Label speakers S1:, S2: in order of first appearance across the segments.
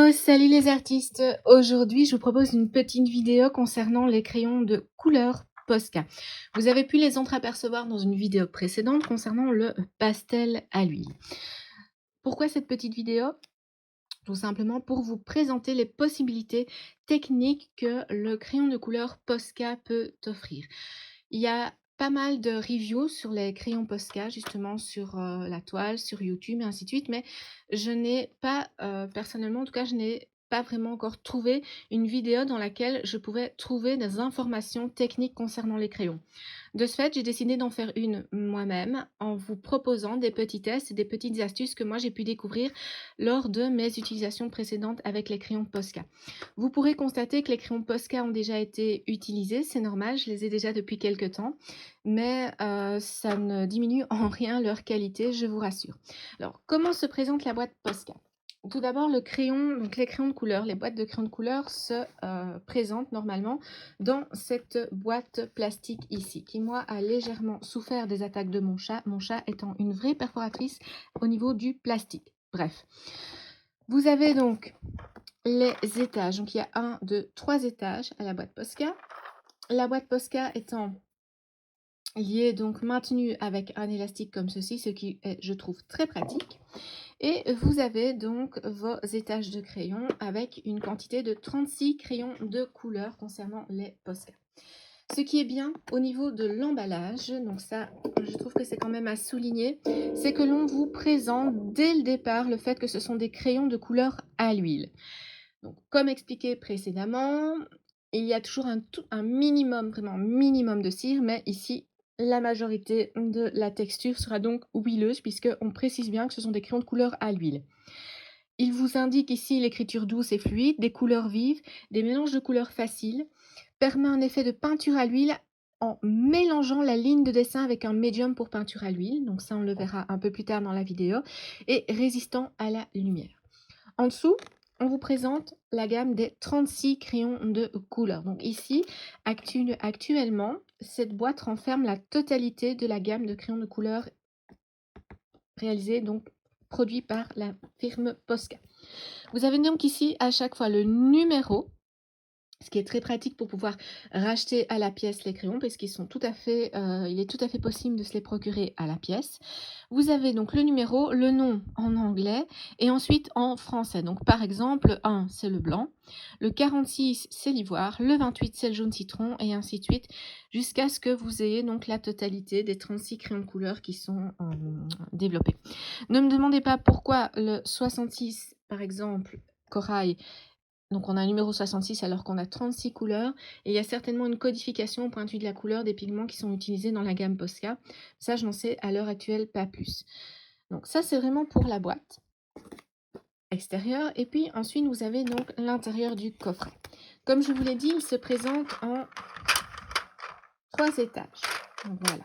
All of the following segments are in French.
S1: Hello, salut les artistes! Aujourd'hui, je vous propose une petite vidéo concernant les crayons de couleur Posca. Vous avez pu les entreapercevoir dans une vidéo précédente concernant le pastel à l'huile. Pourquoi cette petite vidéo? Tout simplement pour vous présenter les possibilités techniques que le crayon de couleur Posca peut offrir. Il y a pas mal de reviews sur les crayons Posca, justement sur la toile, sur YouTube et ainsi de suite, mais je n'ai pas, personnellement en tout cas, je n'ai pas vraiment encore trouvé une vidéo dans laquelle je pouvais trouver des informations techniques concernant les crayons. De ce fait, j'ai décidé d'en faire une moi-même en vous proposant des petits tests et des petites astuces que moi j'ai pu découvrir lors de mes utilisations précédentes avec les crayons Posca. Vous pourrez constater que les crayons Posca ont déjà été utilisés, c'est normal, je les ai déjà depuis quelques temps, mais ça ne diminue en rien leur qualité, je vous rassure. Alors, comment se présente la boîte Posca? Tout d'abord, le crayon, donc les crayons de couleur, les boîtes de crayons de couleur se présentent normalement dans cette boîte plastique ici, qui moi a légèrement souffert des attaques de mon chat étant une vraie perforatrice au niveau du plastique. Bref, vous avez donc les étages, donc il y a 1, 2, 3 étages à la boîte Posca. La boîte Posca étant liée, donc maintenue avec un élastique comme ceci, ce qui est, je trouve, très pratique. Et vous avez donc vos étages de crayons avec une quantité de 36 crayons de couleur concernant les Posca. Ce qui est bien au niveau de l'emballage, donc ça, je trouve que c'est quand même à souligner, c'est que l'on vous présente dès le départ le fait que ce sont des crayons de couleur à l'huile. Donc, comme expliqué précédemment, il y a toujours un minimum, vraiment minimum de cire, mais ici, la majorité de la texture sera donc huileuse, puisqu'on précise bien que ce sont des crayons de couleur à l'huile. Il vous indique ici l'écriture douce et fluide, des couleurs vives, des mélanges de couleurs faciles, permet un effet de peinture à l'huile en mélangeant la ligne de dessin avec un médium pour peinture à l'huile, donc ça on le verra un peu plus tard dans la vidéo, et résistant à la lumière. En dessous, on vous présente la gamme des 36 crayons de couleur. Donc ici, actuellement, cette boîte renferme la totalité de la gamme de crayons de couleur réalisés, donc produits par la firme Posca. Vous avez donc ici à chaque fois le numéro, ce qui est très pratique pour pouvoir racheter à la pièce les crayons, parce qu'ils sont tout à fait, il est tout à fait possible de se les procurer à la pièce. Vous avez donc le numéro, le nom en anglais et ensuite en français. Donc par exemple, le 1 c'est le blanc, le 46 c'est l'ivoire, le 28 c'est le jaune citron et ainsi de suite, jusqu'à ce que vous ayez donc la totalité des 36 crayons de couleur qui sont développés. Ne me demandez pas pourquoi le 66 par exemple, corail. Donc on a un numéro 66 alors qu'on a 36 couleurs et il y a certainement une codification au point de vue de la couleur des pigments qui sont utilisés dans la gamme Posca. Ça, je n'en sais à l'heure actuelle pas plus. Donc ça, c'est vraiment pour la boîte extérieure. Et puis ensuite, vous avez donc l'intérieur du coffret. Comme je vous l'ai dit, il se présente en 3 étages. Donc voilà.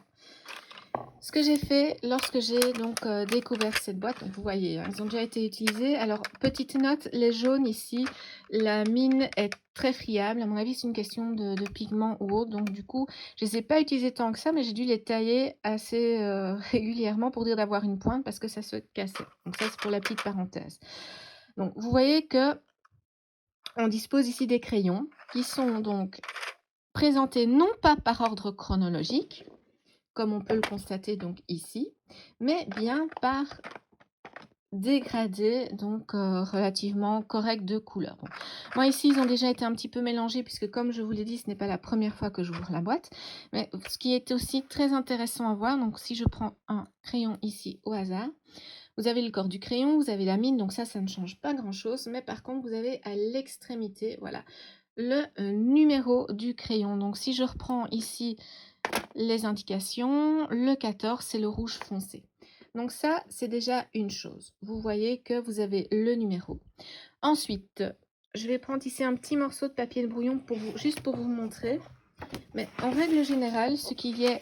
S1: Ce que j'ai fait lorsque j'ai donc découvert cette boîte, donc vous voyez, elles ont déjà été utilisées. Alors, petite note, les jaunes ici, la mine est très friable. À mon avis, c'est une question de pigment ou autre. Donc, du coup, je ne les ai pas utilisées tant que ça, mais j'ai dû les tailler assez régulièrement pour dire d'avoir une pointe parce que ça se cassait. Donc, ça, c'est pour la petite parenthèse. Donc, vous voyez que on dispose ici des crayons qui sont donc présentés non pas par ordre chronologique, comme on peut le constater donc ici, mais bien par dégradé, donc relativement correct de couleur. Bon. Moi ici, ils ont déjà été un petit peu mélangés, puisque comme je vous l'ai dit, ce n'est pas la première fois que j'ouvre la boîte. Mais ce qui est aussi très intéressant à voir, donc si je prends un crayon ici au hasard, vous avez le corps du crayon, vous avez la mine, donc ça ne change pas grand-chose. Mais par contre, vous avez à l'extrémité, voilà, le numéro du crayon. Donc si je reprends ici les indications, le 14 c'est le rouge foncé. Donc ça c'est déjà une chose. Vous voyez que vous avez le numéro. Ensuite, je vais prendre ici un petit morceau de papier de brouillon juste pour vous montrer. Mais en règle générale, ce qui est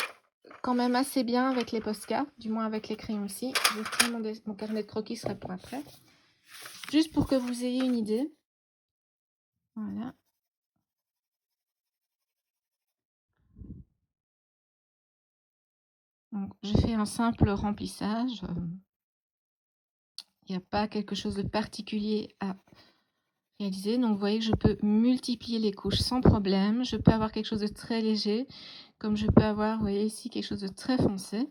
S1: quand même assez bien avec les Posca, du moins avec les crayons ici, je vais retirer mon carnet de croquis, sera pour après. Juste pour que vous ayez une idée. Voilà. Donc, je fais un simple remplissage. Il n'y a pas quelque chose de particulier à réaliser. Donc vous voyez que je peux multiplier les couches sans problème. Je peux avoir quelque chose de très léger, comme je peux avoir, vous voyez ici, quelque chose de très foncé.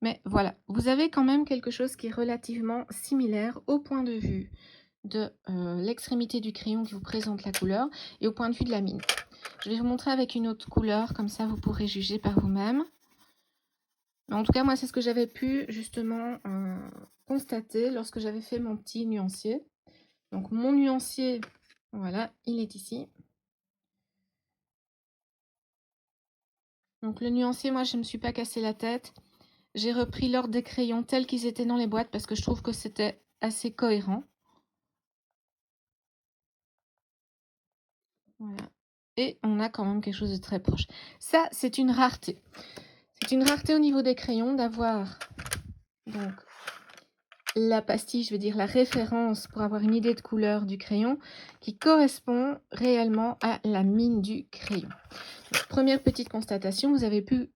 S1: Mais voilà, vous avez quand même quelque chose qui est relativement similaire au point de vue de l'extrémité du crayon qui vous présente la couleur et au point de vue de la mine. Je vais vous montrer avec une autre couleur, comme ça vous pourrez juger par vous-même. En tout cas, moi, c'est ce que j'avais pu justement constater lorsque j'avais fait mon petit nuancier. Donc mon nuancier, voilà, il est ici. Donc le nuancier, moi, je ne me suis pas cassé la tête. J'ai repris l'ordre des crayons tels qu'ils étaient dans les boîtes parce que je trouve que c'était assez cohérent. Voilà. Et on a quand même quelque chose de très proche. Ça, c'est une rareté. C'est une rareté au niveau des crayons d'avoir donc la pastille, je veux dire la référence pour avoir une idée de couleur du crayon qui correspond réellement à la mine du crayon. Donc, première petite constatation, vous avez pu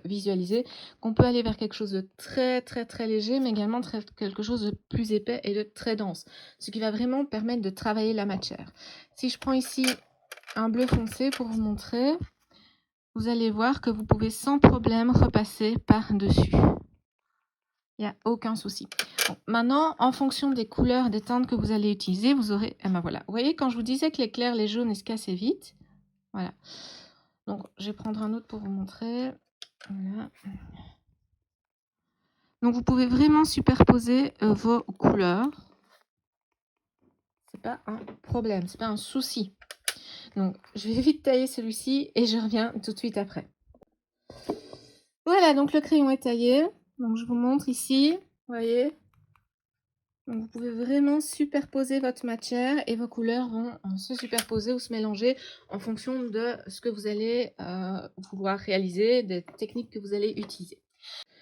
S1: visualiser qu'on peut aller vers quelque chose de très très très léger, mais également quelque chose de plus épais et de très dense, ce qui va vraiment permettre de travailler la matière. Si je prends ici un bleu foncé pour vous montrer, vous allez voir que vous pouvez sans problème repasser par-dessus. Il n'y a aucun souci. Bon, maintenant, en fonction des couleurs, des teintes que vous allez utiliser, vous aurez... Ah ben voilà. Vous voyez, quand je vous disais que les clairs, les jaunes, ils se cassaient vite. Voilà. Donc, je vais prendre un autre pour vous montrer. Voilà. Donc, vous pouvez vraiment superposer vos couleurs. C'est pas un problème, c'est pas un souci. Donc, je vais vite tailler celui-ci et je reviens tout de suite après. Voilà, donc le crayon est taillé. Donc, je vous montre ici. Vous voyez ? Donc vous pouvez vraiment superposer votre matière et vos couleurs vont se superposer ou se mélanger en fonction de ce que vous allez vouloir réaliser, des techniques que vous allez utiliser.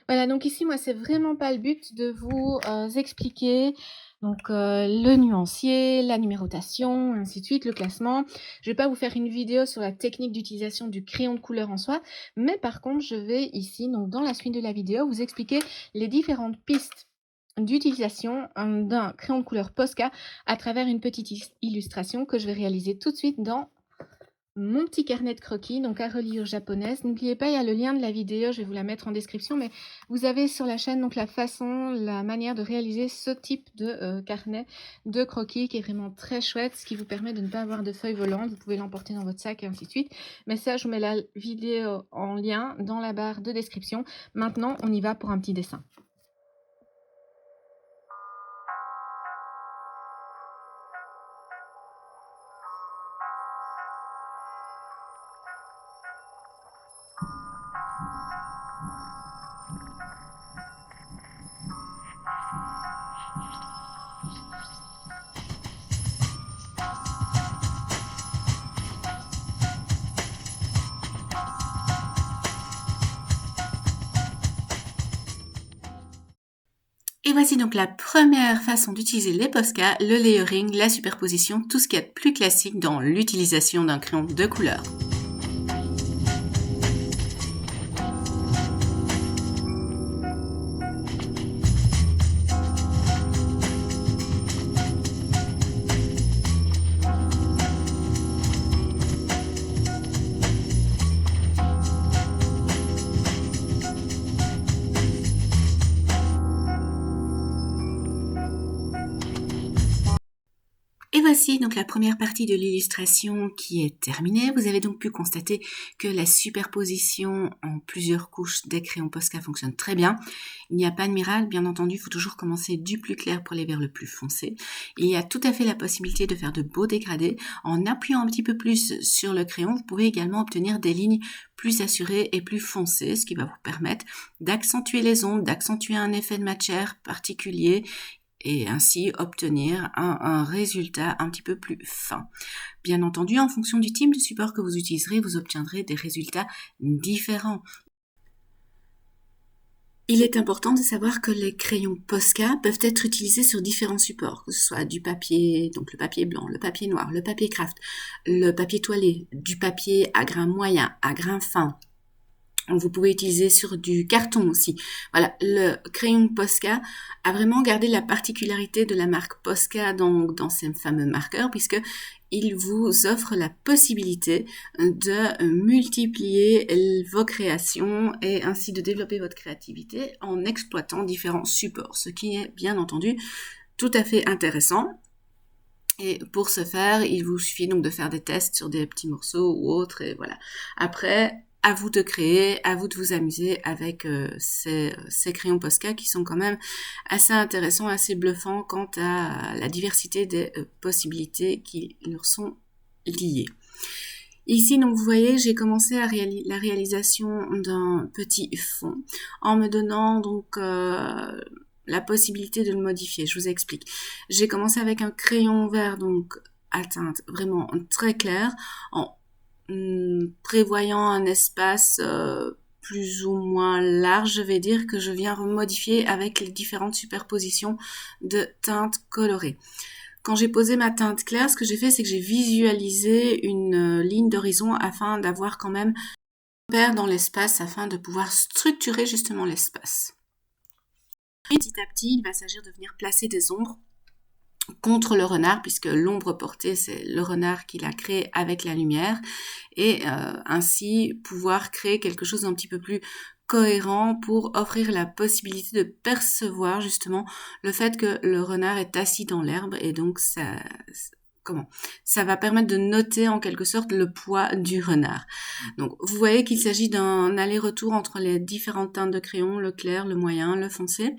S1: Voilà, donc ici, moi, c'est vraiment pas le but de vous expliquer donc le nuancier, la numérotation, ainsi de suite, le classement. Je vais pas vous faire une vidéo sur la technique d'utilisation du crayon de couleur en soi, mais par contre, je vais ici, donc dans la suite de la vidéo, vous expliquer les différentes pistes d'utilisation d'un crayon de couleur Posca à travers une petite illustration que je vais réaliser tout de suite dans mon petit carnet de croquis, donc à reliure japonaise. N'oubliez pas, il y a le lien de la vidéo, je vais vous la mettre en description, mais vous avez sur la chaîne donc la manière de réaliser ce type de carnet de croquis qui est vraiment très chouette, ce qui vous permet de ne pas avoir de feuilles volantes. Vous pouvez l'emporter dans votre sac et ainsi de suite. Mais ça, je vous mets la vidéo en lien dans la barre de description. Maintenant, on y va pour un petit dessin.
S2: Et voici donc la première façon d'utiliser les Posca, le layering, la superposition, tout ce qui est plus classique dans l'utilisation d'un crayon de couleur. Et voici donc la première partie de l'illustration qui est terminée. Vous avez donc pu constater que la superposition en plusieurs couches des crayons Posca fonctionne très bien. Il n'y a pas de miracle, bien entendu, il faut toujours commencer du plus clair pour aller vers le plus foncé. Il y a tout à fait la possibilité de faire de beaux dégradés. En appuyant un petit peu plus sur le crayon, vous pouvez également obtenir des lignes plus assurées et plus foncées, ce qui va vous permettre d'accentuer les ombres, d'accentuer un effet de matière particulier et ainsi obtenir un résultat un petit peu plus fin. Bien entendu, en fonction du type de support que vous utiliserez, vous obtiendrez des résultats différents. Il est important de savoir que les crayons Posca peuvent être utilisés sur différents supports, que ce soit du papier, donc le papier blanc, le papier noir, le papier craft, le papier toilé, du papier à grain moyen, à grain fin, Vous pouvez utiliser sur du carton aussi. Voilà, le crayon Posca a vraiment gardé la particularité de la marque Posca dans ces fameux marqueurs, puisque il vous offre la possibilité de multiplier vos créations et ainsi de développer votre créativité en exploitant différents supports, ce qui est bien entendu tout à fait intéressant. Et pour ce faire, il vous suffit donc de faire des tests sur des petits morceaux ou autres, et voilà. Après, à vous de créer, à vous de vous amuser avec ces crayons Posca qui sont quand même assez intéressants, assez bluffants quant à la diversité des possibilités qui leur sont liées. Ici, donc vous voyez, j'ai commencé la réalisation d'un petit fond en me donnant donc la possibilité de le modifier. Je vous explique. J'ai commencé avec un crayon vert donc à teinte vraiment très claire en prévoyant un espace plus ou moins large, je vais dire, que je viens remodifier avec les différentes superpositions de teintes colorées. Quand j'ai posé ma teinte claire, ce que j'ai fait, c'est que j'ai visualisé une ligne d'horizon afin d'avoir quand même un repère dans l'espace, afin de pouvoir structurer justement l'espace. Petit à petit, il va s'agir de venir placer des ombres contre le renard, puisque l'ombre portée, c'est le renard qui l'a créé avec la lumière, et ainsi pouvoir créer quelque chose d'un petit peu plus cohérent pour offrir la possibilité de percevoir justement le fait que le renard est assis dans l'herbe, et donc ça va permettre de noter en quelque sorte le poids du renard. Donc vous voyez qu'il s'agit d'un aller-retour entre les différentes teintes de crayon, le clair, le moyen, le foncé,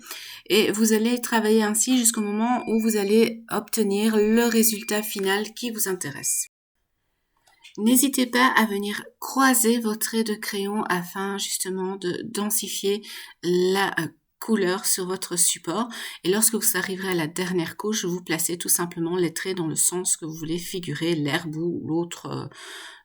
S2: et vous allez travailler ainsi jusqu'au moment où vous allez obtenir le résultat final qui vous intéresse. N'hésitez pas à venir croiser vos traits de crayon afin justement de densifier la couleur sur votre support, et lorsque vous arriverez à la dernière couche, vous placez tout simplement les traits dans le sens que vous voulez figurer, l'herbe ou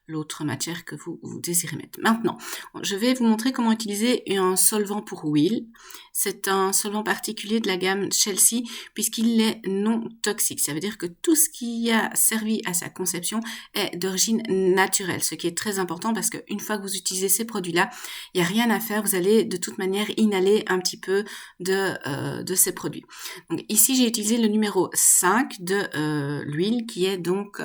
S2: l'autre matière que vous désirez mettre. Maintenant, je vais vous montrer comment utiliser un solvant pour huile. C'est un solvant particulier de la gamme Chelsea puisqu'il est non toxique. Ça veut dire que tout ce qui a servi à sa conception est d'origine naturelle, ce qui est très important parce qu'une fois que vous utilisez ces produits-là, il n'y a rien à faire. Vous allez de toute manière inhaler un petit peu de ces produits. Donc ici, j'ai utilisé le numéro 5 de l'huile qui est donc...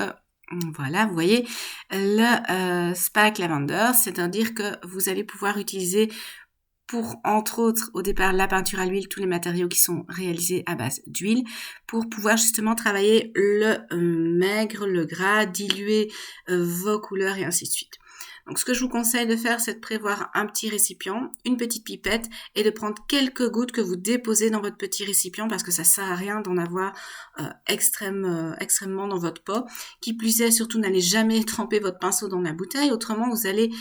S2: voilà, vous voyez, le Spark Lavender, c'est-à-dire que vous allez pouvoir utiliser pour, entre autres, au départ, la peinture à l'huile, tous les matériaux qui sont réalisés à base d'huile, pour pouvoir justement travailler le maigre, le gras, diluer vos couleurs et ainsi de suite. Donc, ce que je vous conseille de faire, c'est de prévoir un petit récipient, une petite pipette et de prendre quelques gouttes que vous déposez dans votre petit récipient parce que ça sert à rien d'en avoir extrêmement dans votre pot. Qui plus est, surtout, n'allez jamais tremper votre pinceau dans la bouteille. Autrement, vous allez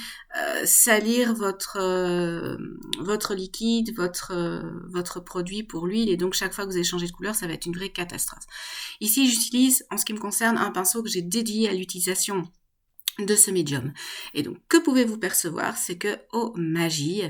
S2: salir votre liquide, votre produit pour l'huile et donc chaque fois que vous allez changer de couleur, ça va être une vraie catastrophe. Ici, j'utilise, en ce qui me concerne, un pinceau que j'ai dédié à l'utilisation de ce médium. Et donc, que pouvez-vous percevoir? C'est que, oh magie,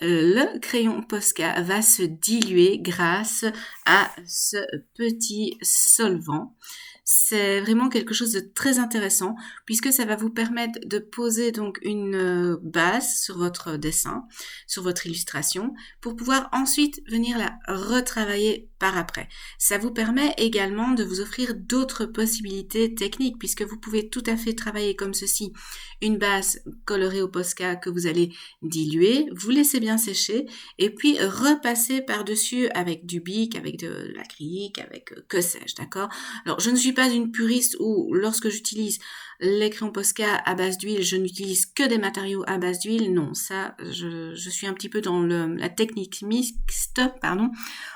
S2: le crayon Posca va se diluer grâce à ce petit solvant. C'est vraiment quelque chose de très intéressant puisque ça va vous permettre de poser donc une base sur votre dessin, sur votre illustration, pour pouvoir ensuite venir la retravailler par après. Ça vous permet également de vous offrir d'autres possibilités techniques puisque vous pouvez tout à fait travailler comme ceci, une base colorée au Posca que vous allez diluer, vous laissez bien sécher et puis repasser par-dessus avec du bic, avec de l'acrylique, avec que sais-je, d'accord? Alors, je ne suis pas une puriste où lorsque j'utilise les crayons Posca à base d'huile, je n'utilise que des matériaux à base d'huile. Non, ça, je suis un petit peu dans la technique mixte,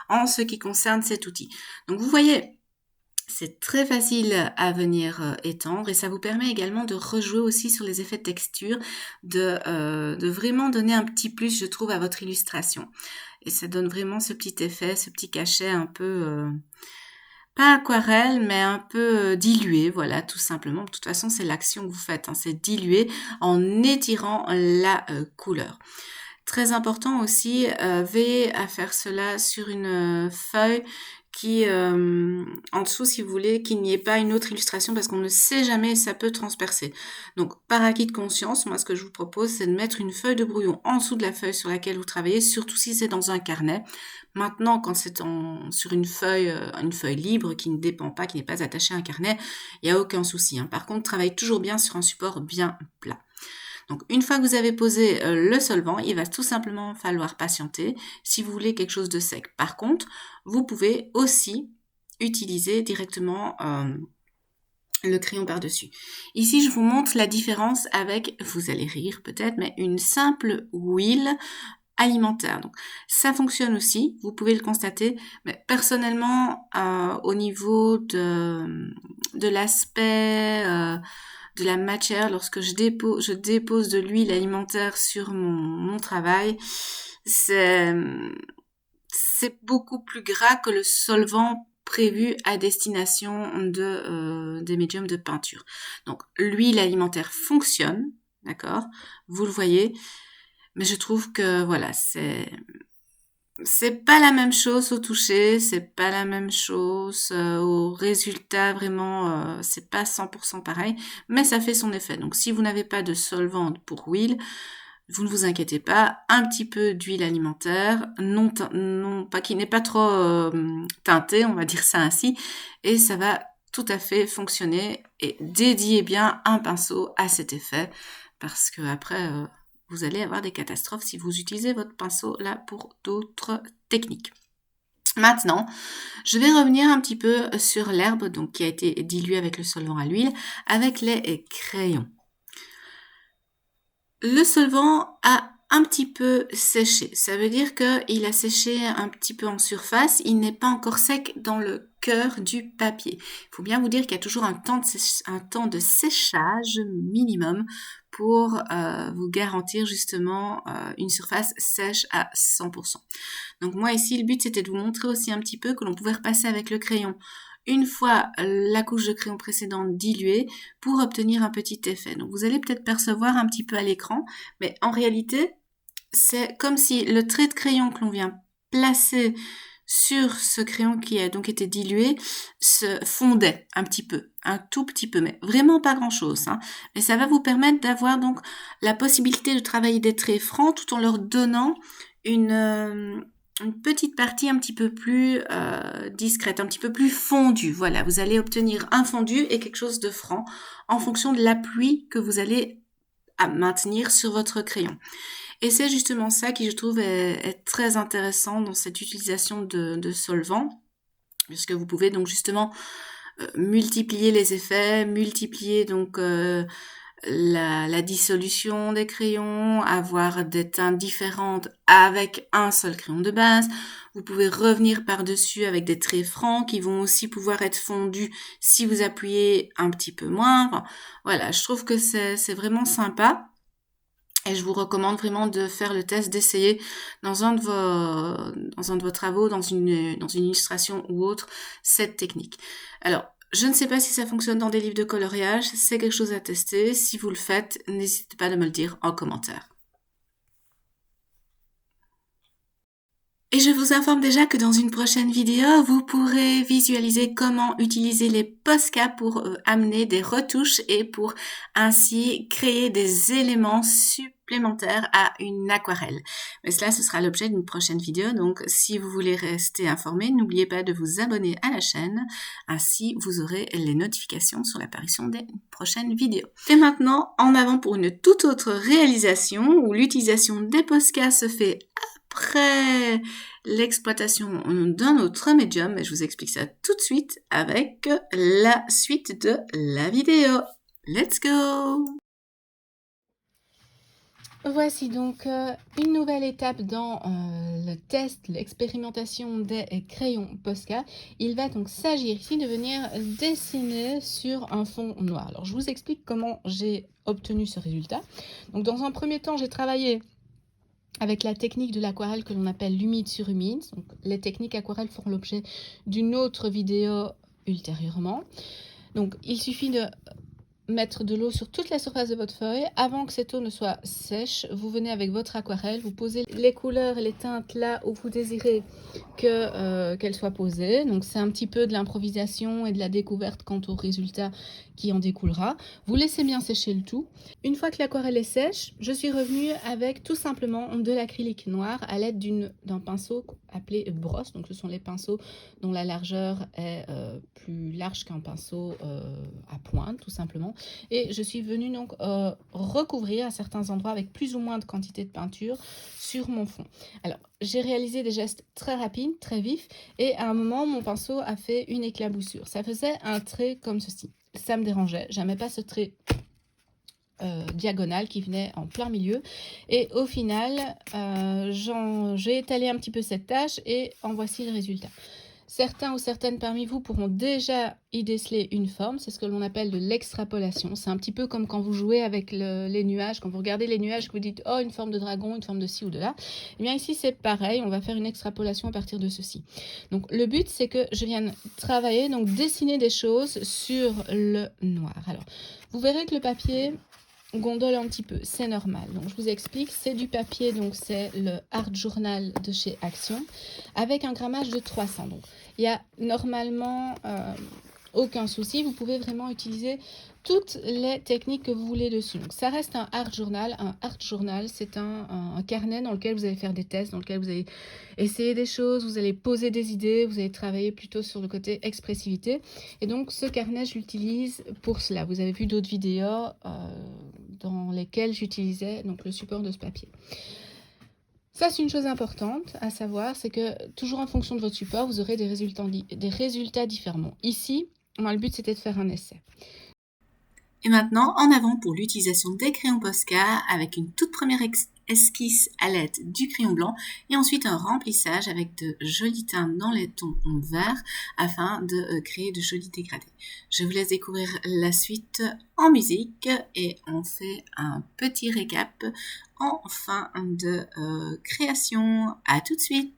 S2: en ce qui concerne cet outil. Donc, vous voyez, c'est très facile à venir étendre et ça vous permet également de rejouer aussi sur les effets de texture, de vraiment donner un petit plus, je trouve, à votre illustration. Et ça donne vraiment ce petit effet, ce petit cachet un peu... pas aquarelle, mais un peu dilué, voilà, tout simplement. De toute façon, c'est l'action que vous faites, hein, c'est diluer en étirant la couleur. Très important aussi, veillez à faire cela sur une feuille en dessous, si vous voulez, qu'il n'y ait pas une autre illustration parce qu'on ne sait jamais, ça peut transpercer. Donc, par acquis de conscience, moi, ce que je vous propose, c'est de mettre une feuille de brouillon en dessous de la feuille sur laquelle vous travaillez, surtout si c'est dans un carnet. Maintenant, quand c'est sur une feuille libre qui ne dépend pas, qui n'est pas attachée à un carnet, il n'y a aucun souci, hein. Par contre, travaillez toujours bien sur un support bien plat. Donc, une fois que vous avez posé le solvant, il va tout simplement falloir patienter si vous voulez quelque chose de sec. Par contre, vous pouvez aussi utiliser directement le crayon par-dessus. Ici, je vous montre la différence avec, vous allez rire peut-être, mais une simple huile alimentaire. Donc, ça fonctionne aussi, vous pouvez le constater, mais personnellement, au niveau de l'aspect de la matière, lorsque je dépose de l'huile alimentaire sur mon travail, c'est beaucoup plus gras que le solvant prévu à destination des médiums de peinture. Donc, l'huile alimentaire fonctionne, d'accord, vous le voyez, mais je trouve que, voilà, c'est pas la même chose au toucher, c'est pas la même chose au résultat, vraiment, c'est pas 100% pareil, mais ça fait son effet. Donc, si vous n'avez pas de solvant pour huile, vous ne vous inquiétez pas, un petit peu d'huile alimentaire, pas qui n'est pas trop teintée, on va dire ça ainsi, et ça va tout à fait fonctionner. Et dédiez bien un pinceau à cet effet, parce que après, vous allez avoir des catastrophes si vous utilisez votre pinceau là pour d'autres techniques. Maintenant, je vais revenir un petit peu sur l'herbe, donc qui a été diluée avec le solvant à l'huile, avec les crayons. Le solvant a un petit peu séché. Ça veut dire qu'il a séché un petit peu en surface. Il n'est pas encore sec dans le cœur du papier. Il faut bien vous dire qu'il y a toujours un temps de séchage minimum pour vous garantir justement une surface sèche à 100%. Donc moi ici, le but c'était de vous montrer aussi un petit peu que l'on pouvait repasser avec le crayon une fois la couche de crayon précédente diluée pour obtenir un petit effet. Donc vous allez peut-être percevoir un petit peu à l'écran, mais en réalité, c'est comme si le trait de crayon que l'on vient placer sur ce crayon qui a donc été dilué se fondait un petit peu, un tout petit peu, mais vraiment pas grand-chose, hein. Mais ça va vous permettre d'avoir donc la possibilité de travailler des traits francs tout en leur donnant une petite partie un petit peu plus discrète, un petit peu plus fondue. Voilà, vous allez obtenir un fondu et quelque chose de franc en fonction de l'appui que vous allez maintenir sur votre crayon. Et c'est justement ça qui, je trouve, est très intéressant dans cette utilisation de solvant, puisque vous pouvez donc justement multiplier les effets, multiplier donc la dissolution des crayons, avoir des teintes différentes avec un seul crayon de base. Vous pouvez revenir par-dessus avec des traits francs qui vont aussi pouvoir être fondus si vous appuyez un petit peu moins. Enfin, voilà, je trouve que c'est vraiment sympa. Et je vous recommande vraiment de faire le test, d'essayer dans un de vos travaux, dans une illustration ou autre, cette technique. Alors, je ne sais pas si ça fonctionne dans des livres de coloriage, c'est quelque chose à tester. Si vous le faites, n'hésitez pas à me le dire en commentaire. Et je vous informe déjà que dans une prochaine vidéo, vous pourrez visualiser comment utiliser les Posca pour amener des retouches et pour ainsi créer des éléments supplémentaires à une aquarelle. Mais cela, ce sera l'objet d'une prochaine vidéo. Donc, si vous voulez rester informé, n'oubliez pas de vous abonner à la chaîne. Ainsi, vous aurez les notifications sur l'apparition des prochaines vidéos. Et maintenant, en avant pour une toute autre réalisation où l'utilisation des Posca se fait après l'exploitation d'un autre médium, et je vous explique ça tout de suite avec la suite de la vidéo. Let's go!
S1: Voici donc une nouvelle étape dans le test, l'expérimentation des crayons Posca. Il va donc s'agir ici de venir dessiner sur un fond noir. Alors je vous explique comment j'ai obtenu ce résultat. Donc dans un premier temps, j'ai travaillé avec la technique de l'aquarelle que l'on appelle l'humide sur humide. Donc, les techniques aquarelles feront l'objet d'une autre vidéo ultérieurement. Donc, il suffit de mettre de l'eau sur toute la surface de votre feuille. Avant que cette eau ne soit sèche, vous venez avec votre aquarelle, vous posez les couleurs et les teintes là où vous désirez qu'elles soient posées. Donc c'est un petit peu de l'improvisation et de la découverte quant au résultat qui en découlera. Vous laissez bien sécher le tout. Une fois que l'aquarelle est sèche, je suis revenue avec tout simplement de l'acrylique noir à l'aide d'un pinceau appelé brosse. Donc ce sont les pinceaux dont la largeur est plus large qu'un pinceau à pointe, tout simplement. Et je suis venue donc recouvrir à certains endroits avec plus ou moins de quantité de peinture sur mon fond. Alors, j'ai réalisé des gestes très rapides, très vifs, et à un moment, mon pinceau a fait une éclaboussure. Ça faisait un trait comme ceci. Ça me dérangeait, j'aimais pas ce trait diagonale qui venait en plein milieu, et au final j'ai étalé un petit peu cette tâche et en voici le résultat. Certains ou certaines parmi vous pourront déjà y déceler une forme, c'est ce que l'on appelle de l'extrapolation. C'est un petit peu comme quand vous jouez avec les nuages, quand vous regardez les nuages, que vous dites « Oh, une forme de dragon, une forme de ci ou de là ». Eh bien ici c'est pareil, on va faire une extrapolation à partir de ceci. Donc le but c'est que je vienne travailler, donc dessiner des choses sur le noir. Alors vous verrez que le papier gondole un petit peu, c'est normal. Donc je vous explique, c'est du papier, donc c'est le Art Journal de chez Action, avec un grammage de 300. Donc il y a normalement aucun souci, vous pouvez vraiment utiliser toutes les techniques que vous voulez dessus. Donc ça reste un art journal. Un art journal, c'est un carnet dans lequel vous allez faire des tests, dans lequel vous allez essayer des choses, vous allez poser des idées, vous allez travailler plutôt sur le côté expressivité. Et donc ce carnet, je l'utilise pour cela. Vous avez vu d'autres vidéos dans lesquelles j'utilisais donc le support de ce papier. Ça, c'est une chose importante à savoir, c'est que toujours en fonction de votre support, vous aurez des résultats différents. Ici, moi, le but, c'était de faire un essai.
S2: Et maintenant, en avant pour l'utilisation des crayons Posca avec une toute première esquisse à l'aide du crayon blanc et ensuite un remplissage avec de jolis teintes dans les tons verts afin de créer de jolis dégradés. Je vous laisse découvrir la suite en musique et on fait un petit récap en fin de création. À tout de suite!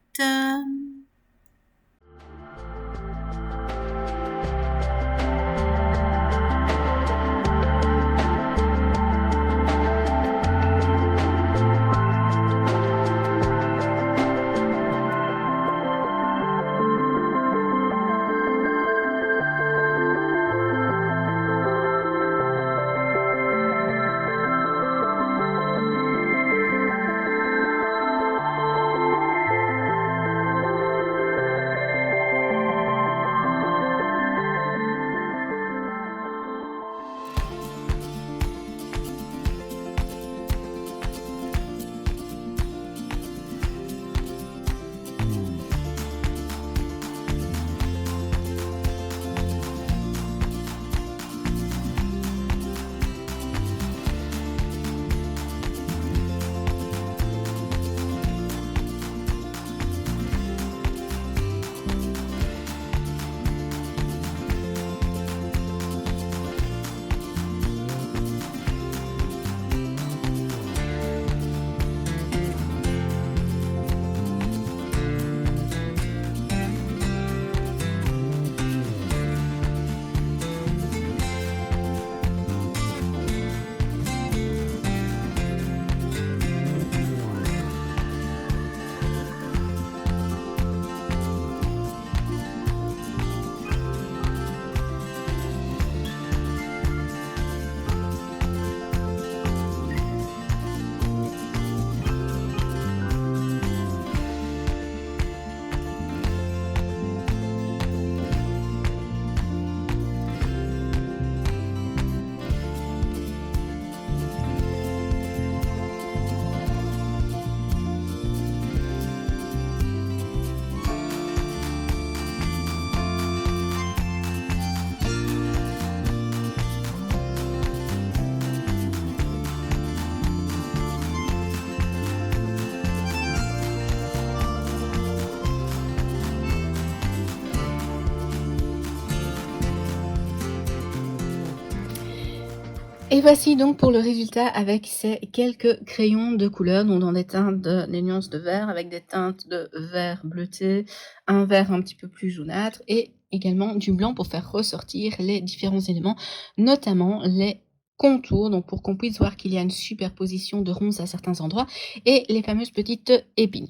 S1: Et voici donc pour le résultat avec ces quelques crayons de couleur, donc dans des teintes des nuances de vert, avec des teintes de vert bleuté, un vert un petit peu plus jaunâtre et également du blanc pour faire ressortir les différents éléments, notamment les contours, donc pour qu'on puisse voir qu'il y a une superposition de ronces à certains endroits et les fameuses petites épines.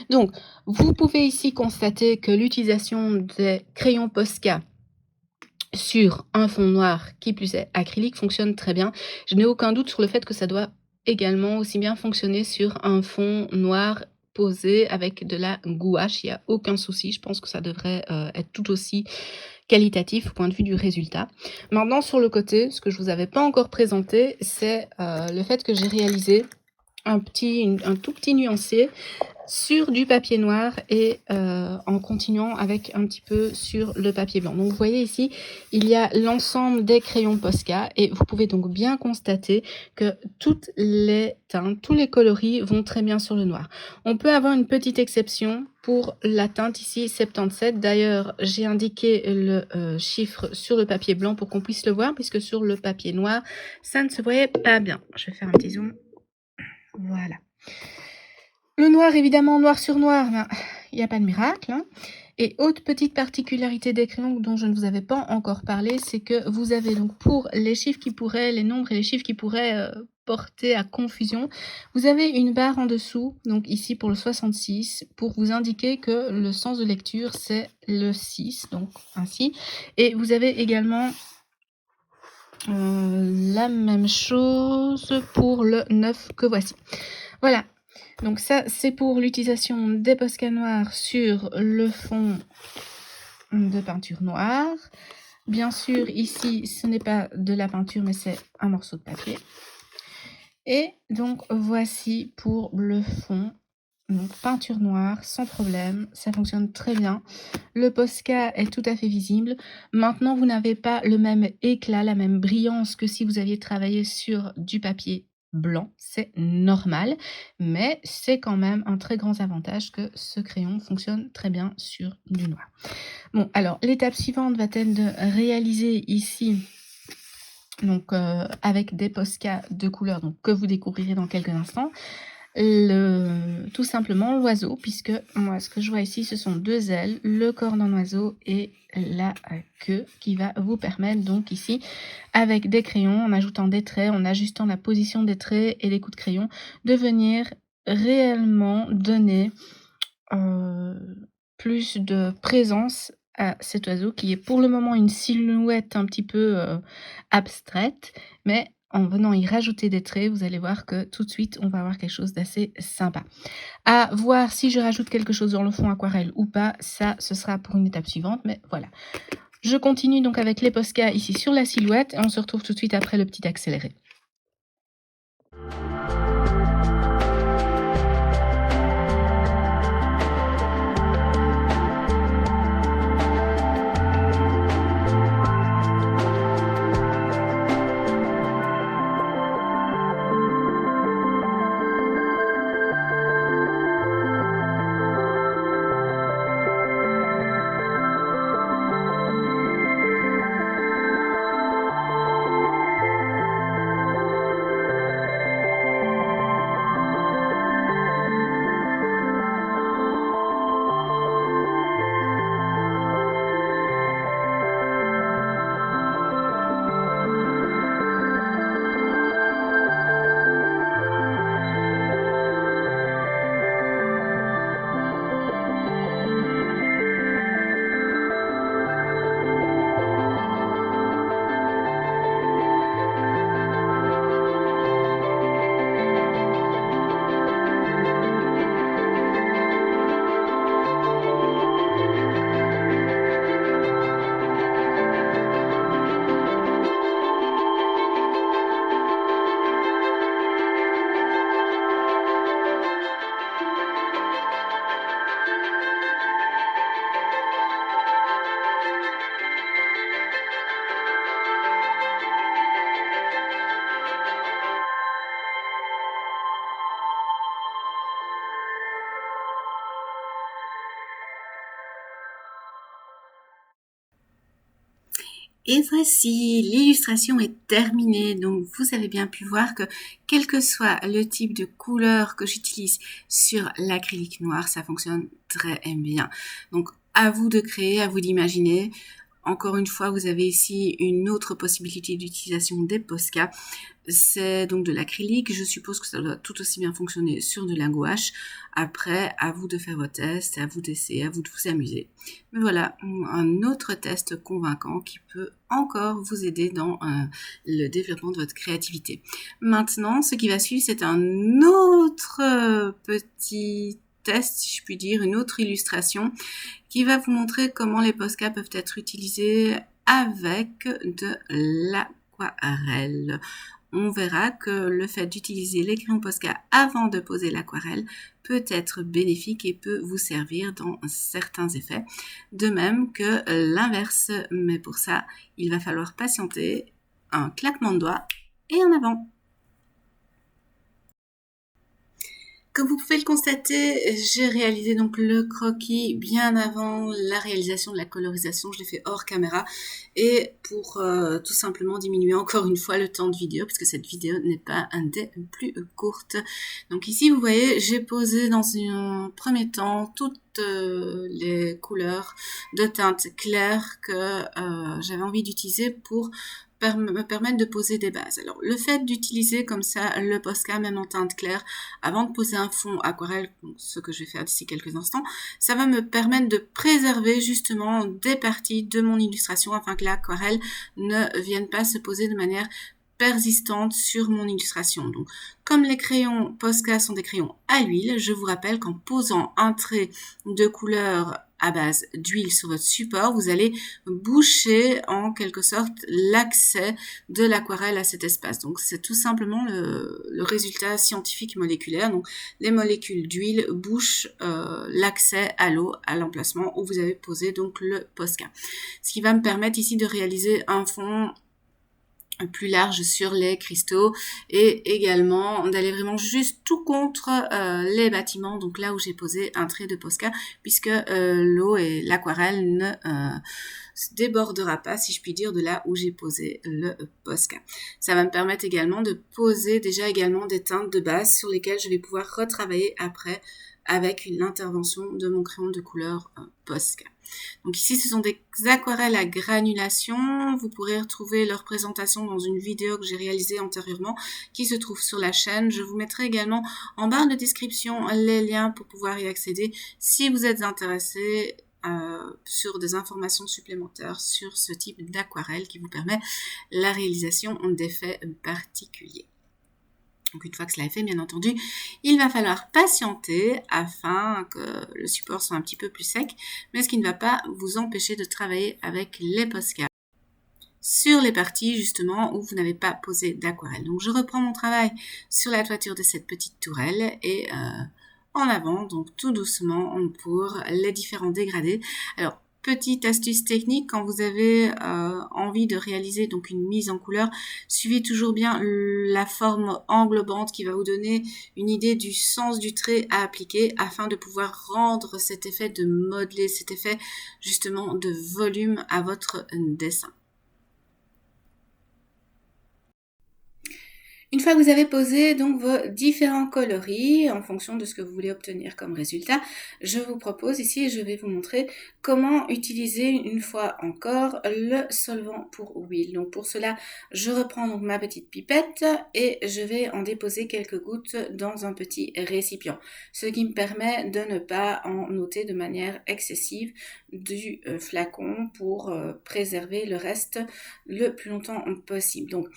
S1: Donc, vous pouvez ici constater que l'utilisation des crayons Posca sur un fond noir, qui plus est acrylique, fonctionne très bien. Je n'ai aucun doute sur le fait que ça doit également aussi bien fonctionner sur un fond noir posé avec de la gouache. Il n'y a aucun souci, je pense que ça devrait être tout aussi qualitatif au point de vue du résultat. Maintenant, sur le côté, ce que je vous avais pas encore présenté, c'est le fait que j'ai réalisé un tout petit nuancier sur du papier noir et en continuant avec un petit peu sur le papier blanc. Donc vous voyez ici, il y a l'ensemble des crayons Posca et vous pouvez donc bien constater que toutes les teintes, tous les coloris vont très bien sur le noir. On peut avoir une petite exception pour la teinte ici 77. D'ailleurs, j'ai indiqué le chiffre sur le papier blanc pour qu'on puisse le voir, puisque sur le papier noir, ça ne se voyait pas bien. Je vais faire un petit zoom. Voilà. Le noir, évidemment, noir sur noir, ben, il n'y a pas de miracle. Hein. Et autre petite particularité des crayons dont je ne vous avais pas encore parlé, c'est que vous avez donc pour les chiffres qui pourraient, les nombres et les chiffres qui pourraient porter à confusion, vous avez une barre en dessous, donc ici pour le 66, pour vous indiquer que le sens de lecture c'est le 6, donc ainsi. Et vous avez également la même chose pour le 9 que voici. Voilà. Donc ça, c'est pour l'utilisation des Posca noirs sur le fond de peinture noire. Bien sûr, ici, ce n'est pas de la peinture, mais c'est un morceau de papier. Et donc, voici pour le fond. Donc, peinture noire, sans problème, ça fonctionne très bien. Le Posca est tout à fait visible. Maintenant, vous n'avez pas le même éclat, la même brillance que si vous aviez travaillé sur du papier blanc, c'est normal, mais c'est quand même un très grand avantage que ce crayon fonctionne très bien sur du noir. Bon, alors l'étape suivante va être de réaliser ici, donc avec des Posca de couleur, donc que vous découvrirez dans quelques instants, tout simplement l'oiseau, puisque moi ce que je vois ici ce sont deux ailes, le corps d'un oiseau et la queue qui va vous permettre donc ici avec des crayons, en ajoutant des traits, en ajustant la position des traits et des coups de crayon, de venir réellement donner plus de présence à cet oiseau qui est pour le moment une silhouette un petit peu abstraite, mais en venant y rajouter des traits, vous allez voir que tout de suite, on va avoir quelque chose d'assez sympa. À voir si je rajoute quelque chose dans le fond aquarelle ou pas, ça, ce sera pour une étape suivante, mais voilà. Je continue donc avec les Posca ici sur la silhouette et on se retrouve tout de suite après le petit accéléré.
S2: Et voici, l'illustration est terminée. Donc, vous avez bien pu voir que quel que soit le type de couleur que j'utilise sur l'acrylique noir, ça fonctionne très bien. Donc, à vous de créer, à vous d'imaginer. Encore une fois, vous avez ici une autre possibilité d'utilisation des Posca. C'est donc de l'acrylique. Je suppose que ça doit tout aussi bien fonctionner sur de la gouache. Après, à vous de faire vos tests, à vous d'essayer, à vous de vous amuser. Mais voilà, un autre test convaincant qui peut encore vous aider dans le développement de votre créativité. Maintenant, ce qui va suivre, c'est un autre petit test, si je puis dire, une autre illustration qui va vous montrer comment les Posca peuvent être utilisés avec de l'aquarelle. On verra que le fait d'utiliser les crayons Posca avant de poser l'aquarelle peut être bénéfique et peut vous servir dans certains effets. De même que l'inverse, mais pour ça, il va falloir patienter, un claquement de doigts et en avant. Comme vous pouvez le constater, j'ai réalisé donc le croquis bien avant la réalisation de la colorisation. Je l'ai fait hors caméra et pour tout simplement diminuer encore une fois le temps de vidéo puisque cette vidéo n'est pas un des plus courtes. Donc ici, vous voyez, j'ai posé dans un premier temps toutes les couleurs de teintes claires que j'avais envie d'utiliser pour me permettre de poser des bases. Alors, le fait d'utiliser comme ça le Posca, même en teinte claire, avant de poser un fond aquarelle, ce que je vais faire d'ici quelques instants, ça va me permettre de préserver justement des parties de mon illustration afin que l'aquarelle ne vienne pas se poser de manière persistante sur mon illustration. Donc, comme les crayons Posca sont des crayons à l'huile, je vous rappelle qu'en posant un trait de couleur à base d'huile sur votre support, vous allez boucher en quelque sorte l'accès de l'aquarelle à cet espace. Donc c'est tout simplement le résultat scientifique moléculaire. Donc les molécules d'huile bouchent l'accès à l'eau à l'emplacement où vous avez posé donc le Posca. Ce qui va me permettre ici de réaliser un fond plus large sur les cristaux et également d'aller vraiment juste tout contre les bâtiments, donc là où j'ai posé un trait de Posca, puisque l'eau et l'aquarelle ne se débordera pas, si je puis dire, de là où j'ai posé le Posca. Ça va me permettre également de poser déjà également des teintes de base sur lesquelles je vais pouvoir retravailler après avec l'intervention de mon crayon de couleur Posca. Donc ici, ce sont des aquarelles à granulation. Vous pourrez retrouver leur présentation dans une vidéo que j'ai réalisée antérieurement qui se trouve sur la chaîne. Je vous mettrai également en barre de description les liens pour pouvoir y accéder si vous êtes intéressé sur des informations supplémentaires sur ce type d'aquarelle qui vous permet la réalisation d'effets particuliers. Donc une fois que cela est fait, bien entendu, il va falloir patienter afin que le support soit un petit peu plus sec, mais ce qui ne va pas vous empêcher de travailler avec les Posca sur les parties justement où vous n'avez pas posé d'aquarelle. Donc je reprends mon travail sur la toiture de cette petite tourelle et en avant, donc tout doucement pour les différents dégradés. Alors, petite astuce technique, quand vous avez envie de réaliser donc une mise en couleur, suivez toujours bien la forme englobante qui va vous donner une idée du sens du trait à appliquer afin de pouvoir rendre cet effet de modeler, cet effet justement de volume à votre dessin. Une fois que vous avez posé donc vos différents coloris en fonction de ce que vous voulez obtenir comme résultat, je vous propose ici et je vais vous montrer comment utiliser une fois encore le solvant pour huile. Donc pour cela, je reprends donc ma petite pipette et je vais en déposer quelques gouttes dans un petit récipient, ce qui me permet de ne pas en ôter de manière excessive du flacon pour préserver le reste le plus longtemps possible. Donc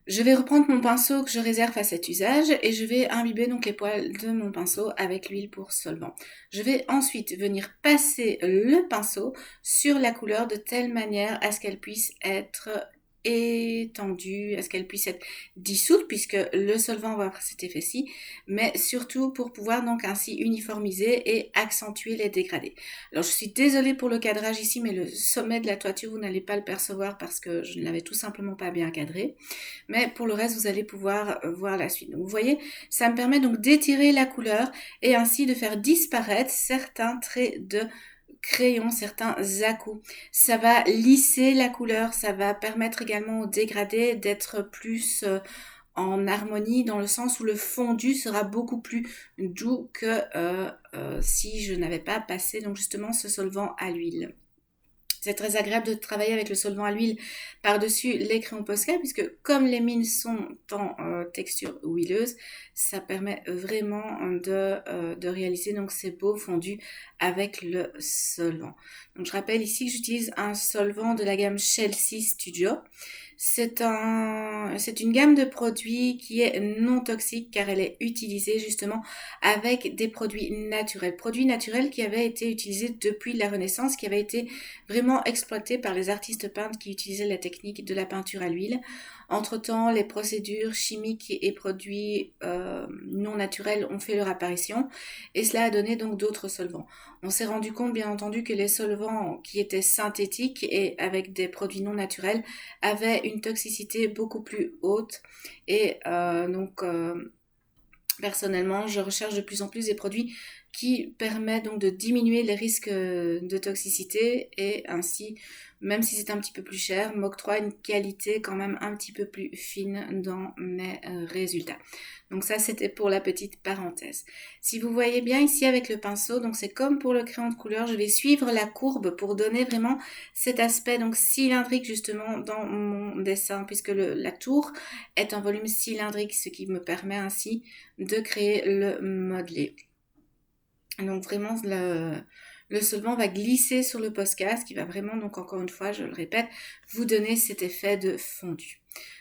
S2: je vais reprendre mon pinceau que je réserve à cet usage et je vais imbiber donc les poils de mon pinceau avec l'huile pour solvant. Je vais ensuite venir passer le pinceau sur la couleur de telle manière à ce qu'elle puisse être étendue, à ce qu'elle puisse être dissoute puisque le solvant va avoir cet effet-ci, mais surtout pour pouvoir donc ainsi uniformiser et accentuer les dégradés. Alors je suis désolée pour le cadrage ici, mais le sommet de la toiture vous n'allez pas le percevoir parce que je ne l'avais tout simplement pas bien cadré, mais pour le reste vous allez pouvoir voir la suite. Donc vous voyez, ça me permet donc d'étirer la couleur et ainsi de faire disparaître certains traits de crayons, certains à-coups. Ça va lisser la couleur, ça va permettre également au dégradé d'être plus en harmonie, dans le sens où le fondu sera beaucoup plus doux que si je n'avais pas passé donc justement ce solvant à l'huile. C'est très agréable de travailler avec le solvant à l'huile par-dessus les crayons Posca, puisque comme les mines sont en texture huileuse, ça permet vraiment de réaliser donc ces beaux fondus avec le solvant. Donc je rappelle ici que j'utilise un solvant de la gamme Chelsea Studio. C'est une gamme de produits qui est non toxique car elle est utilisée justement avec des produits naturels qui avaient été utilisés depuis la Renaissance, qui avaient été vraiment exploités par les artistes peintres qui utilisaient la technique de la peinture à l'huile. Entre-temps, les procédures chimiques et produits non naturels ont fait leur apparition et cela a donné donc d'autres solvants. On s'est rendu compte bien entendu que les solvants qui étaient synthétiques et avec des produits non naturels avaient une toxicité beaucoup plus haute et personnellement, je recherche de plus en plus des produits qui permettent donc de diminuer les risques de toxicité et ainsi, même si c'est un petit peu plus cher, m'octroie une qualité quand même un petit peu plus fine dans mes résultats. Donc ça, c'était pour la petite parenthèse. Si vous voyez bien ici avec le pinceau, donc c'est comme pour le crayon de couleur, je vais suivre la courbe pour donner vraiment cet aspect donc cylindrique justement dans mon dessin, puisque la tour est un volume cylindrique, ce qui me permet ainsi de créer le modelé. Donc vraiment le solvant va glisser sur le Posca, ce qui va vraiment, donc encore une fois, je le répète, vous donner cet effet de fondu.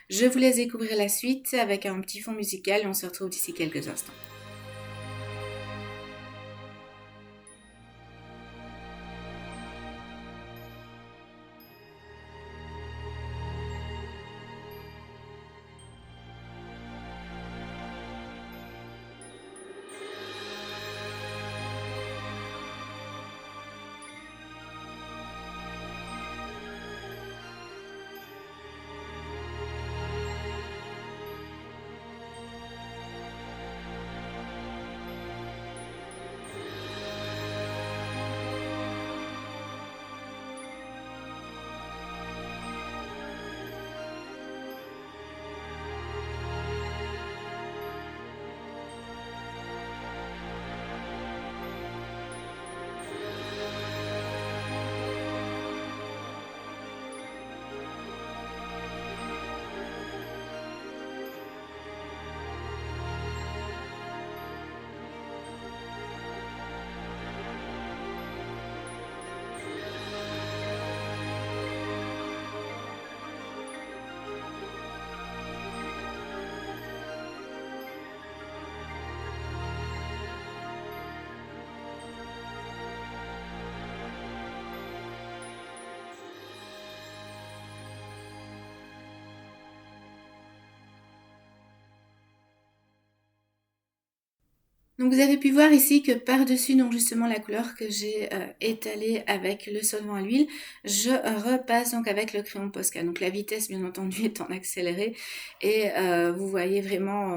S2: Je vous laisse découvrir la suite avec un petit fond musical et on se retrouve d'ici quelques instants. Donc vous avez pu voir ici que par-dessus donc justement la couleur que j'ai étalée avec le solvant à l'huile, je repasse donc avec le crayon Posca. Donc la vitesse bien entendu est en accéléré et vous voyez vraiment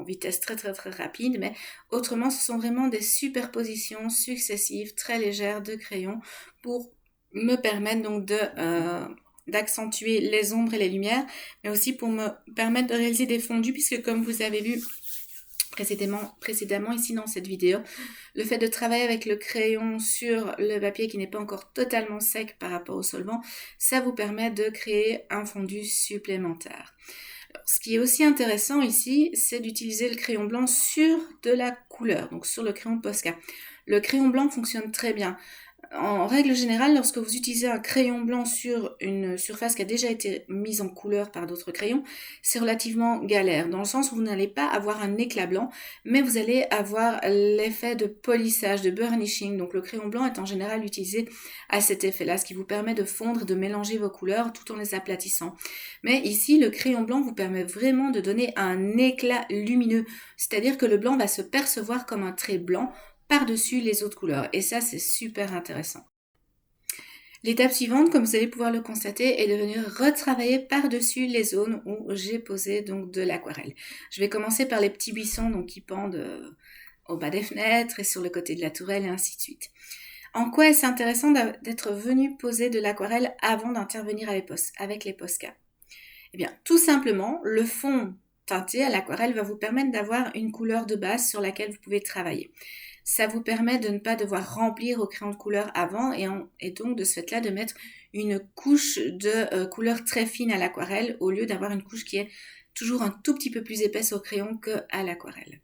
S2: en vitesse très très très rapide, mais autrement ce sont vraiment des superpositions successives très légères de crayons pour me permettre donc d'accentuer les ombres et les lumières, mais aussi pour me permettre de réaliser des fondus, puisque comme vous avez vu précédemment ici dans cette vidéo, le fait de travailler avec le crayon sur le papier qui n'est pas encore totalement sec par rapport au solvant, ça vous permet de créer un fondu supplémentaire. Alors, ce qui est aussi intéressant ici, c'est d'utiliser le crayon blanc sur de la couleur, donc sur le crayon Posca. Le crayon blanc fonctionne très bien. En règle générale, lorsque vous utilisez un crayon blanc sur une surface qui a déjà été mise en couleur par d'autres crayons, c'est relativement galère, dans le sens où vous n'allez pas avoir un éclat blanc, mais vous allez avoir l'effet de polissage, de burnishing. Donc le crayon blanc est en général utilisé à cet effet-là, ce qui vous permet de fondre, de mélanger vos couleurs tout en les aplatissant. Mais ici, le crayon blanc vous permet vraiment de donner un éclat lumineux, c'est-à-dire que le blanc va se percevoir comme un trait blanc par-dessus les autres couleurs. Et ça, c'est super intéressant. L'étape suivante, comme vous allez pouvoir le constater, est de venir retravailler par-dessus les zones où j'ai posé donc de l'aquarelle. Je vais commencer par les petits buissons donc, qui pendent au bas des fenêtres et sur le côté de la tourelle et ainsi de suite. En quoi est-ce intéressant d'être venu poser de l'aquarelle avant d'intervenir avec les Posca? Eh bien, tout simplement, le fond teinté à l'aquarelle va vous permettre d'avoir une couleur de base sur laquelle vous pouvez travailler. Ça vous permet de ne pas devoir remplir au crayon de couleur avant et donc de ce fait-là de mettre une couche de couleur très fine à l'aquarelle au lieu d'avoir une couche qui est toujours un tout petit peu plus épaisse au crayon qu'à l'aquarelle.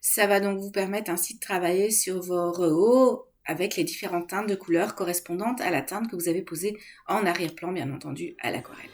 S2: Ça va donc vous permettre ainsi de travailler sur vos rehauts avec les différentes teintes de couleurs correspondantes à la teinte que vous avez posée en arrière-plan, bien entendu, à l'aquarelle.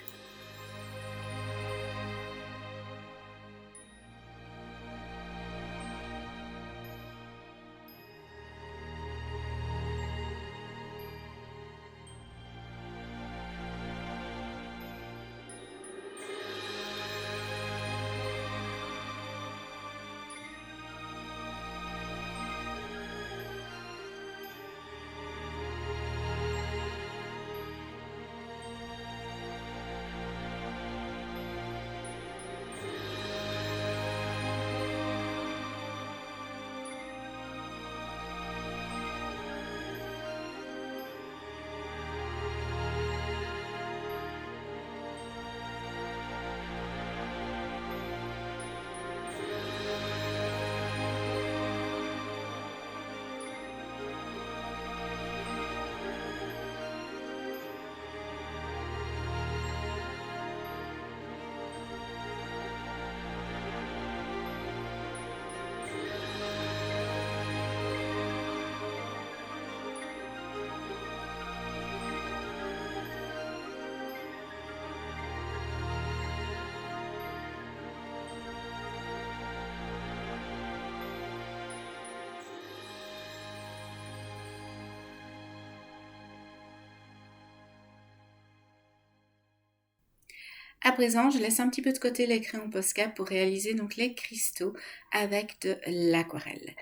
S2: À présent, je laisse un petit peu de côté les crayons Posca pour réaliser donc les cristaux avec de l'aquarelle.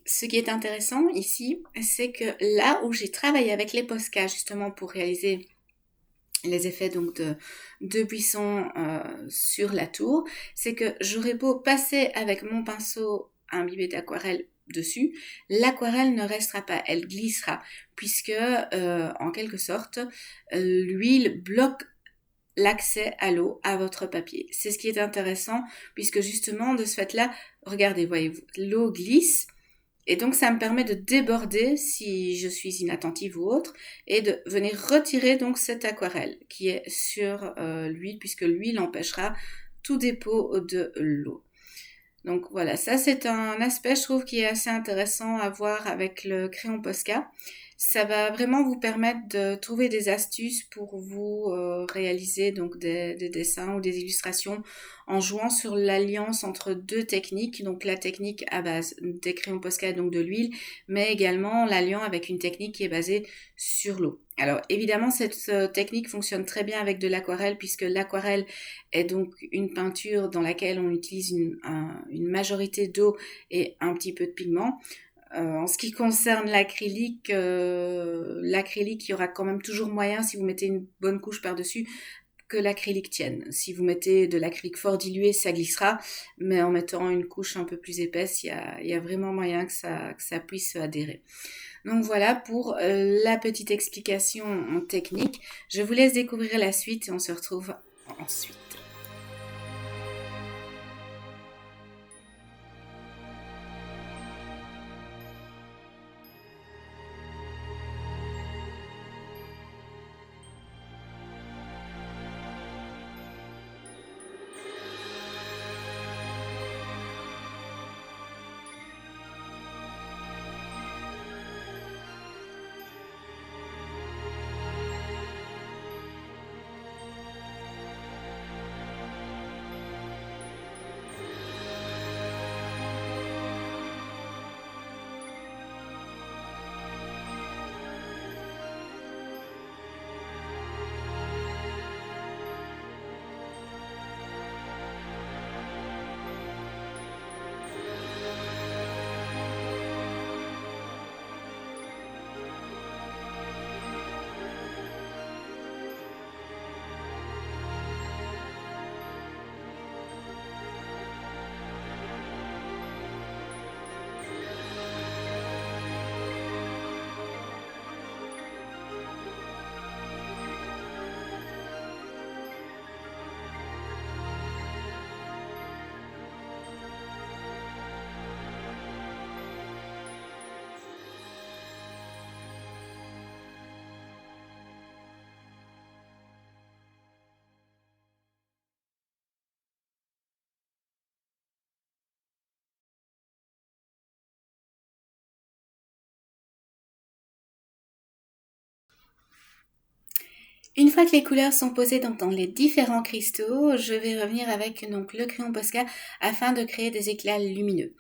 S2: Ce qui est intéressant ici, c'est que là où j'ai travaillé avec les Posca justement pour réaliser les effets donc de buisson sur la tour, c'est que j'aurais beau passer avec mon pinceau imbibé d'aquarelle dessus, l'aquarelle ne restera pas, elle glissera, puisque en quelque sorte, l'huile bloque l'accès à l'eau à votre papier. C'est ce qui est intéressant puisque justement de ce fait-là, regardez, voyez-vous, l'eau glisse et donc ça me permet de déborder si je suis inattentive ou autre et de venir retirer donc cette aquarelle qui est sur l'huile puisque l'huile empêchera tout dépôt de l'eau. Donc voilà, ça c'est un aspect je trouve qui est assez intéressant à voir avec le crayon Posca. Ça va vraiment vous permettre de trouver des astuces pour vous réaliser donc des dessins ou des illustrations en jouant sur l'alliance entre deux techniques, donc la technique à base des crayons Posca, donc de l'huile, mais également l'alliant avec une technique qui est basée sur l'eau. Alors évidemment cette technique fonctionne très bien avec de l'aquarelle puisque l'aquarelle est donc une peinture dans laquelle on utilise une majorité d'eau et un petit peu de pigment. En ce qui concerne l'acrylique, il y aura quand même toujours moyen, si vous mettez une bonne couche par-dessus, que l'acrylique tienne. Si vous mettez de l'acrylique fort dilué, ça glissera, mais en mettant une couche un peu plus épaisse, il y a vraiment moyen que ça puisse adhérer. Donc voilà pour la petite explication technique. Je vous laisse découvrir la suite et on se retrouve ensuite. Une fois que les couleurs sont posées donc dans les différents cristaux, je vais revenir avec donc le crayon Posca afin de créer des éclats lumineux.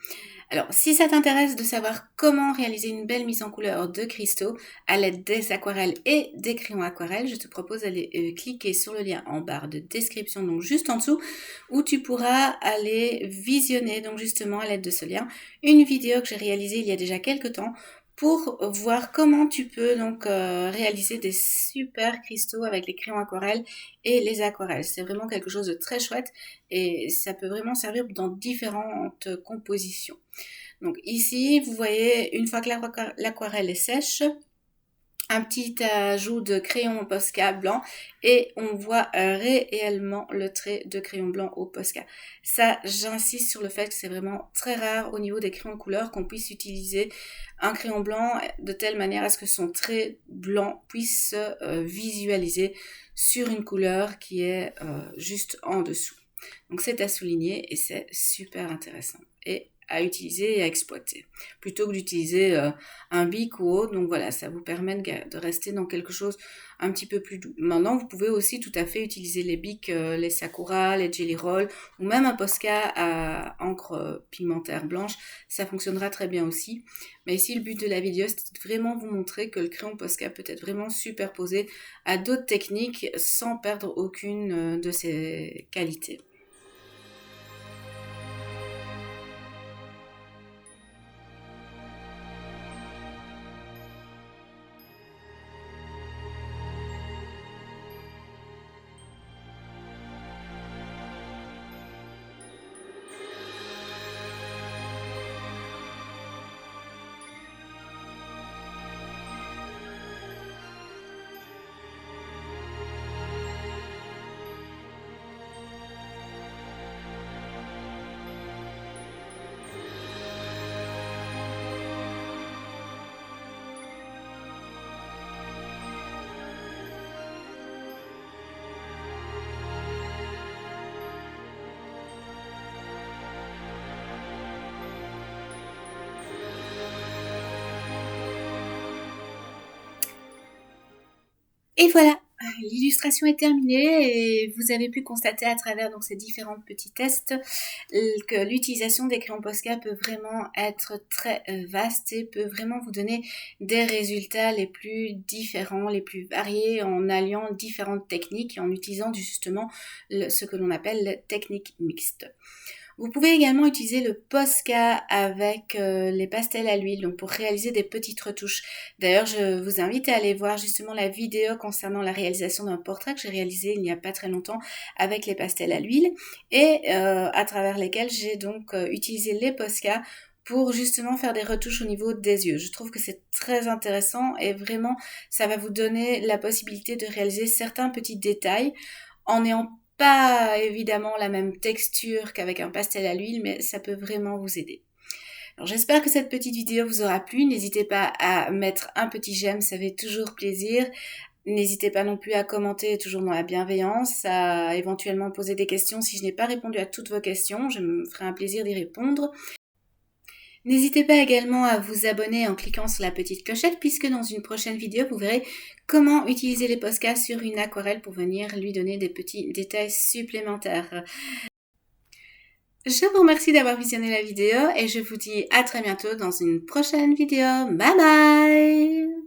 S2: Alors, si ça t'intéresse de savoir comment réaliser une belle mise en couleur de cristaux à l'aide des aquarelles et des crayons aquarelles, je te propose d'aller cliquer sur le lien en barre de description, donc juste en dessous, où tu pourras aller visionner, donc justement à l'aide de ce lien, une vidéo que j'ai réalisée il y a déjà quelques temps pour voir comment tu peux donc réaliser des super cristaux avec les crayons aquarelles et les aquarelles. C'est vraiment quelque chose de très chouette et ça peut vraiment servir dans différentes compositions. Donc ici, vous voyez, une fois que l'aquarelle est sèche, un petit ajout de crayon Posca blanc et on voit réellement le trait de crayon blanc au Posca. Ça, j'insiste sur le fait que c'est vraiment très rare au niveau des crayons de couleur qu'on puisse utiliser un crayon blanc de telle manière à ce que son trait blanc puisse se visualiser sur une couleur qui est juste en dessous. Donc c'est à souligner et c'est super intéressant et à utiliser et à exploiter, plutôt que d'utiliser un bic ou autre. Donc voilà, ça vous permet de rester dans quelque chose un petit peu plus doux. Maintenant, vous pouvez aussi tout à fait utiliser les bics, les Sakura, les Jelly Roll, ou même un Posca à encre pigmentaire blanche, ça fonctionnera très bien aussi. Mais ici, le but de la vidéo, c'est de vraiment vous montrer que le crayon Posca peut être vraiment superposé à d'autres techniques sans perdre aucune de ses qualités. Et voilà, l'illustration est terminée et vous avez pu constater à travers donc ces différents petits tests que l'utilisation des crayons Posca peut vraiment être très vaste et peut vraiment vous donner des résultats les plus différents, les plus variés en alliant différentes techniques et en utilisant justement ce que l'on appelle la technique mixte. Vous pouvez également utiliser le Posca avec les pastels à l'huile, donc pour réaliser des petites retouches. D'ailleurs, je vous invite à aller voir justement la vidéo concernant la réalisation d'un portrait que j'ai réalisé il n'y a pas très longtemps avec les pastels à l'huile et à travers lesquels j'ai donc utilisé les Posca pour justement faire des retouches au niveau des yeux. Je trouve que c'est très intéressant et vraiment ça va vous donner la possibilité de réaliser certains petits détails en n'ayant pas évidemment la même texture qu'avec un pastel à l'huile, mais ça peut vraiment vous aider. Alors j'espère que cette petite vidéo vous aura plu. N'hésitez pas à mettre un petit j'aime, ça fait toujours plaisir. N'hésitez pas non plus à commenter, toujours dans la bienveillance, à éventuellement poser des questions. Si je n'ai pas répondu à toutes vos questions, je me ferai un plaisir d'y répondre. N'hésitez pas également à vous abonner en cliquant sur la petite clochette puisque dans une prochaine vidéo, vous verrez comment utiliser les Posca sur une aquarelle pour venir lui donner des petits détails supplémentaires. Je vous remercie d'avoir visionné la vidéo et je vous dis à très bientôt dans une prochaine vidéo. Bye bye!